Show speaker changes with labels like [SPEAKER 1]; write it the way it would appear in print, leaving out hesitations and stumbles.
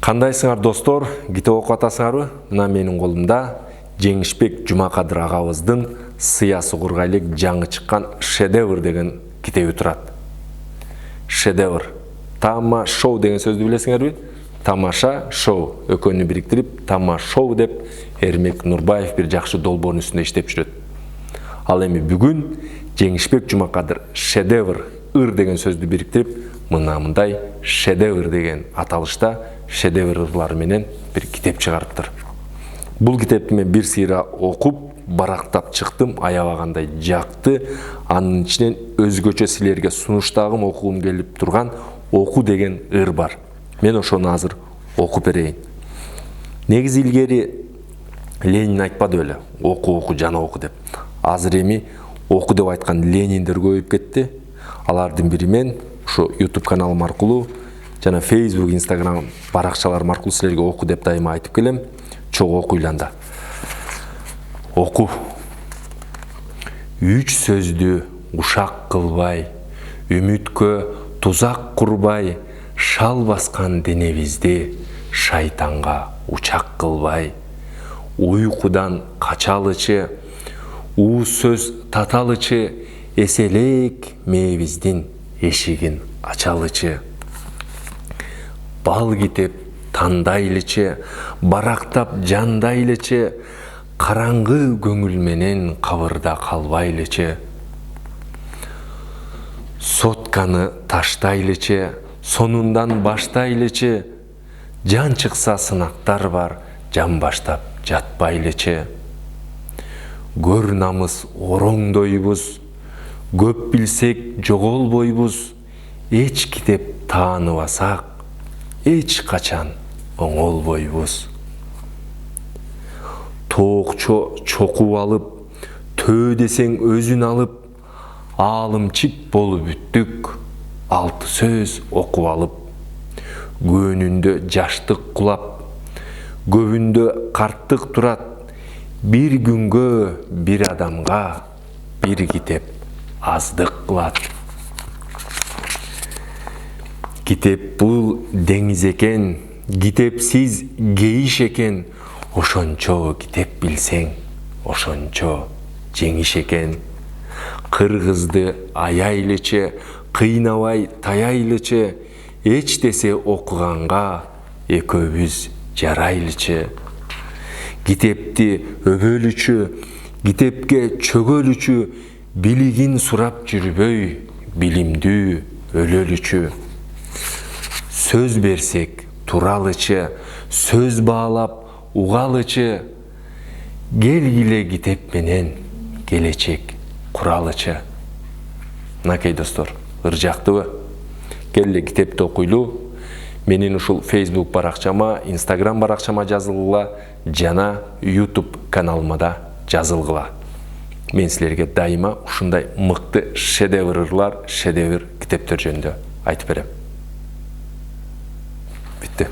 [SPEAKER 1] Кандайсыңар достор, китеп окуп атасыңарбы? Мына менин колумда Жеңишбек Жумакадыр агабыздын Сыясы кургайлык жаңы чыккан шедевр деген китеби турат. Шедевр. Тама шоу деген сөздү билесиңерби? Тамаша шоу экөөнү бириктирип, тама шоу деп Эрмек Нурбаев бир жакшы долбоордун үстүндө иштеп жүрөт. Ал эми бүгүн Жеңишбек Жумакадыр шедевр деген сөздү бириктирип, мындай шедевр деген аталышта шедеврлар менен бир китеп чыгарыптыр. Бул китепти мен бир сыйра окуп, барактап чыктым, аябагандай жакты. Анын ичинен өзгөчө силерге сунуштагым окугум келип турган оку деген ыр бар. Мен ошону азыр окуп берейин. Негизи илгери Ленин айтпады беле, оку жана оку деп. Азыр эми оку деп айткан Лениндер көбөйүп кетти. Алардын бири мен ушу YouTube каналым аркылуу жана Facebook, Instagram баракчаларым аркылуу силерге оку деп дайыма айтып келем. Чогуу окуйланда. Оку. Үч сөздү ушак кылбай, үмүткө тузак курбай, шал баскан денебизди шайтанга учак кылбай, уйкудан качалычы, ууз сөз таталычы, эселек мээбиздин эшигин ачалычы. Бал китеп тандайлычы, барактап жандайлычы, караңгы көңүл менен кабырда калбайлычы. Сотканы таштайлычы, сонундан баштайлычы, жан чыкса сынактар бар, жан баштап жатпайлычы. Көр намыс ороңдойбуз, көп билсек жоголбойбуз, эч китеп тааныбасак, эч качан оңолбойбуз. Тоокчо чокуп алып, төө десең өзүн алып, аалымчык болуп бүттүк, алты сөз окуп алып. Көөнүндө жаштык кулап, көбүндө карттык турат, бир күнгө бир адамга бир китеп аздык кылат. Китеп бул деңиз экен, китепсиз кейиш экен, ошончо китеп билсең, ошончо жеңиш экен. Кыргызды аяйлычы, кыйнабай таяйлычы, эч десе окуганга экөөбүз жарайлычы. Китепти өбөлүчү, китепке чөгөлүчү, билигин сурап жүрбөй, билимдүү өлөлүчү. Сөз берсек туралычы, сөз баалап угалычы, келгиле китеп менен келечек куралычы. Мынакей достор, ыр жактыбы? Келе китепти окуйлу. Менин ушул Facebook баракчама, Instagram баракчама жазылгыла, жана YouTube каналыма да жазылгыла. Мен силерге дайыма ушундай мыкты шедеврлар, шедевр китептер жөнүндө айтып берем. Bitти.